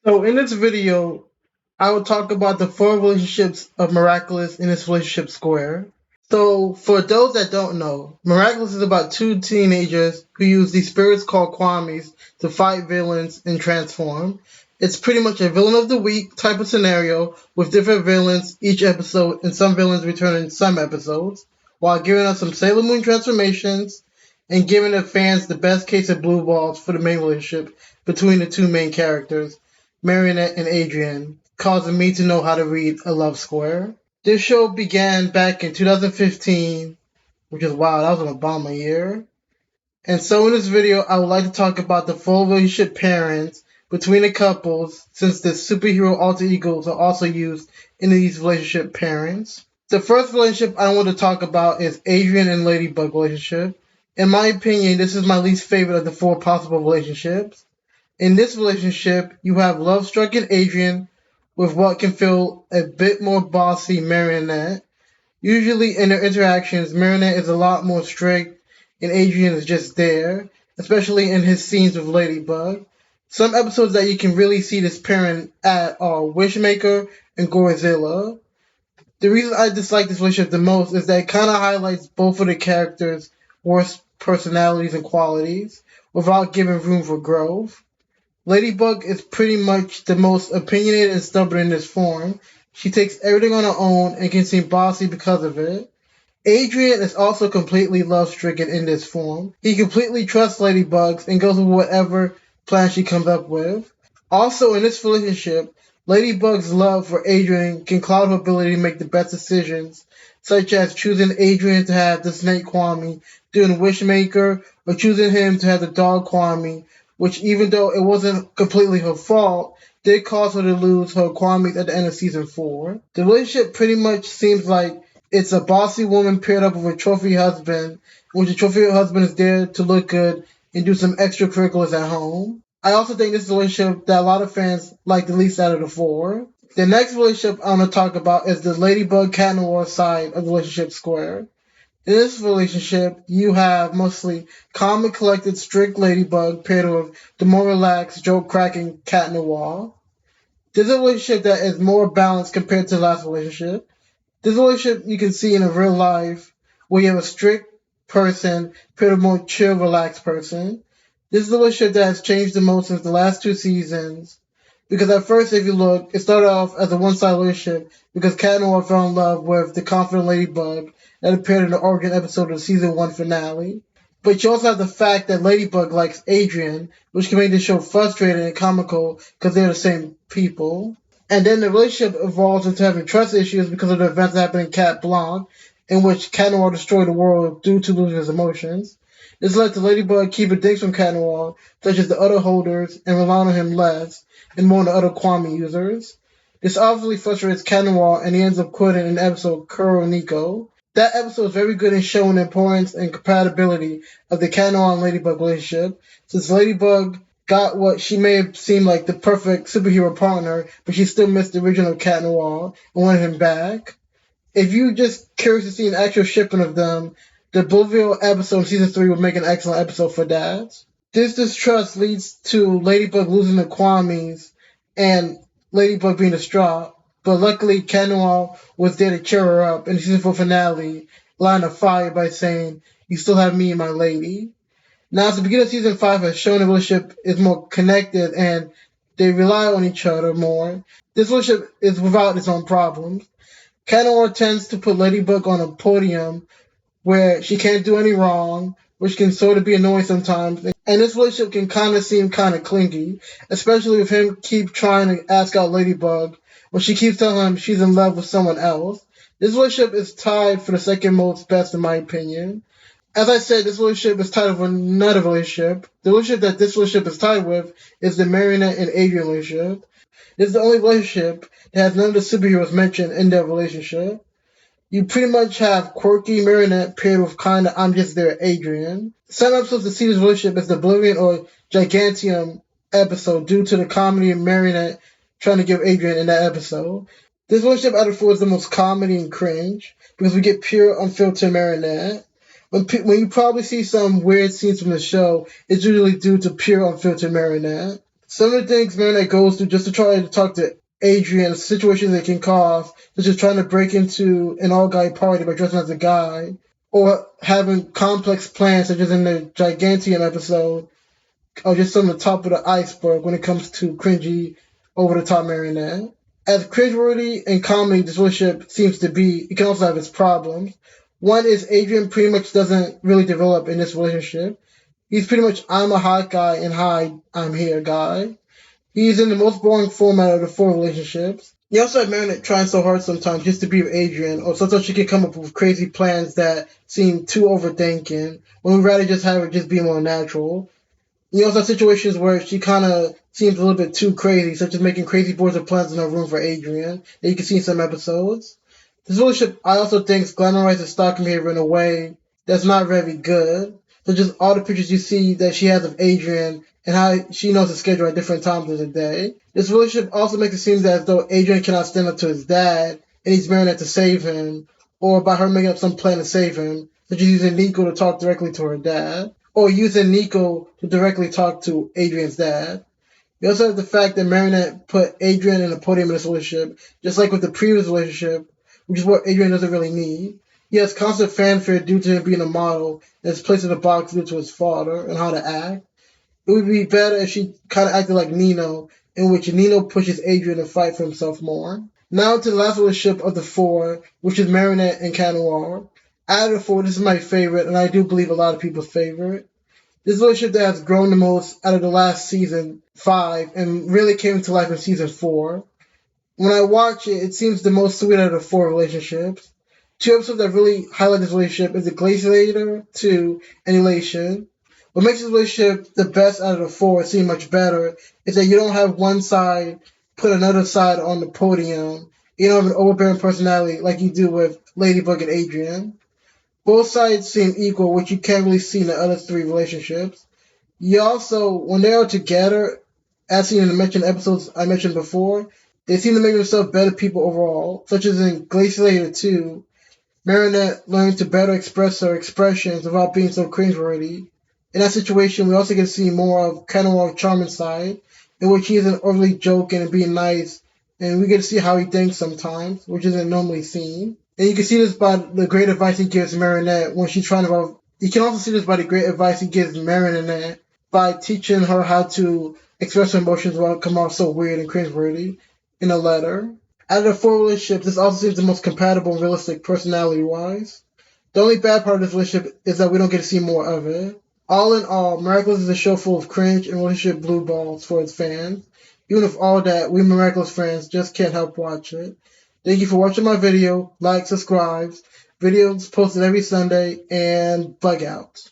So in this video, I will talk about the four relationships of Miraculous in its relationship square. So for those that don't know, Miraculous is about two teenagers who use these spirits called Kwamis to fight villains and transform. It's pretty much a villain of the week type of scenario with different villains each episode and some villains return in some episodes, while giving us some Sailor Moon transformations and giving the fans the best case of blue balls for the main relationship between the two main characters, Marionette and Adrian, causing me to know how to read a love square. This show began back in 2015, which is wow, that was an Obama year. And so in this video, I would like to talk about the full relationship pairings between the couples, since the superhero alter egos are also used in these relationship pairings. The first relationship I want to talk about is Adrian and Ladybug relationship. In my opinion, this is my least favorite of the four possible relationships. In this relationship, you have love-stricken Adrian with what can feel a bit more bossy Marionette. Usually in their interactions, Marionette is a lot more strict and Adrian is just there, especially in his scenes with Ladybug. Some episodes that you can really see this pairing at are Wishmaker and Godzilla. The reason I dislike this relationship the most is that it kind of highlights both of the characters' worst personalities and qualities without giving room for growth. Ladybug is pretty much the most opinionated and stubborn in this form. She takes everything on her own and can seem bossy because of it. Adrian is also completely love-stricken in this form. He completely trusts Ladybug and goes with whatever plan she comes up with. Also, in this relationship, Ladybug's love for Adrian can cloud her ability to make the best decisions, such as choosing Adrian to have the snake Kwame during Wishmaker, or choosing him to have the dog Kwame, which, even though it wasn't completely her fault, did cause her to lose her Kwames at the end of season 4. The relationship pretty much seems like it's a bossy woman paired up with a trophy husband, in which the trophy husband is there to look good and do some extracurriculars at home. I also think this is a relationship that a lot of fans like the least out of the four. The next relationship I want to talk about is the Ladybug Cat Noir side of the relationship square. In this relationship, you have mostly calm and collected, strict Ladybug paired with the more relaxed, joke-cracking Cat Noir. This is a relationship that is more balanced compared to the last relationship. This relationship you can see in a real life where you have a strict person paired with a more chill, relaxed person. This is a relationship that has changed the most since the last two seasons. Because at first, if you look, it started off as a one-sided relationship because Cat Noir fell in love with the confident Ladybug that appeared in the Oregon episode of the season 1 finale. But you also have the fact that Ladybug likes Adrian, which can make the show frustrating and comical because they're the same people. And then the relationship evolves into having trust issues because of the events that happened in Cat Blanc, in which Cat Noir destroyed the world due to losing his emotions. This led to Ladybug keeping things from Cat Noir, such as the other holders, and relying on him less, and more on the other Kwame users. This obviously frustrates Cat Noir, and he ends up quitting in the episode Kuro Nico. That episode is very good in showing the importance and compatibility of the Cat Noir and Ladybug relationship, since Ladybug got what she may have seemed like the perfect superhero partner, but she still missed the original Cat Noir and wanted him back. If you're just curious to see an actual shipping of them, the Blueville episode in season 3 would make an excellent episode for that. This distrust leads to Ladybug losing the Kwames and Ladybug being distraught, but luckily Cat Noir was there to cheer her up in the season 4 finale, lighting a fire by saying, "You still have me, my lady." Now, as the beginning of season 5 has shown the relationship is more connected and they rely on each other more, this relationship is without its own problems. Cat Noir tends to put Ladybug on a podium where she can't do any wrong, which can sort of be annoying sometimes. And this relationship can kind of seem kind of clingy, especially with him keep trying to ask out Ladybug when she keeps telling him she's in love with someone else. This relationship is tied for the second most best in my opinion. As I said, this relationship is tied with another relationship. The relationship that this relationship is tied with is the Marionette and Adrian relationship. This is the only relationship that has none of the superheroes mentioned in their relationship. You pretty much have quirky Marionette paired with kinda I'm just there Adrian. Some episodes that see this relationship as the Oblivion or Gigantium episode due to the comedy of Marionette trying to give Adrian in that episode. This relationship out of four is the most comedy and cringe because we get pure unfiltered Marionette. When you probably see some weird scenes from the show, it's usually due to pure unfiltered Marionette. Some of the things Marinette goes through just to try to talk to Adrian, situations it can cause, such as trying to break into an all-guy party by dressing as a guy, or having complex plans, such as in the Gigantium episode, or just on the top of the iceberg when it comes to cringy, over-the-top Marinette. As cringeworthy and comedy this relationship seems to be, it can also have its problems. One is Adrian pretty much doesn't really develop in this relationship. He's pretty much I'm a hot guy and hi, I'm here guy. He's in the most boring format of the four relationships. You also have Marinette trying so hard sometimes just to be with Adrian, or sometimes she can come up with crazy plans that seem too overthinking, when we'd rather just have her just be more natural. You also have situations where she kind of seems a little bit too crazy, such as making crazy boards of plans in her room for Adrian, that you can see in some episodes. This relationship, I also think, glamorizes stalking behavior in a way that's not very good, such as all the pictures you see that she has of Adrian and how she knows his schedule at different times of the day. This relationship also makes it seem as though Adrian cannot stand up to his dad and he's Marinette to save him, or by her making up some plan to save him, such as using Nico to talk directly to her dad, or using Nico to directly talk to Adrian's dad. We also have the fact that Marinette put Adrian in a podium in this relationship, just like with the previous relationship, which is what Adrian doesn't really need. He has constant fanfare due to him being a model and is placed in a box due to his father and how to act. It would be better if she kind of acted like Nino, in which Nino pushes Adrian to fight for himself more. Now to the last relationship of the four, which is Marinette and Cat Noir. Out of the four, this is my favorite, and I do believe a lot of people's favorite. This relationship that has grown the most out of the last season 5 and really came to life in season 4. When I watch it, it seems the most sweet out of the 4 relationships. 2 episodes that really highlight this relationship is the Glaciator 2 and Elation. What makes this relationship the best out of the 4 seem much better is that you don't have one side put another side on the podium. You don't have an overbearing personality like you do with Ladybug and Adrian. Both sides seem equal, which you can't really see in the other 3 relationships. You also, when they are together, as seen in the mentioned episodes I mentioned before, they seem to make themselves better people overall, such as in Glaciator 2, Marinette learned to better express her expressions without being so cringeworthy. In that situation, we also get to see more of Cat Noir's charming side, in which he isn't overly joking and being nice, and we get to see how he thinks sometimes, which isn't normally seen. And you can see this by the great advice he gives Marinette when she's trying to. You can also see this by the great advice he gives Marinette by teaching her how to express her emotions without coming off so weird and cringeworthy in a letter. Out of the 4 relationships, this also seems the most compatible and realistic personality-wise. The only bad part of this relationship is that we don't get to see more of it. All in all, Miraculous is a show full of cringe and relationship blue balls for its fans. Even with all that, we Miraculous fans just can't help watch it. Thank you for watching my video. Like, subscribe. Videos posted every Sunday, and bug out.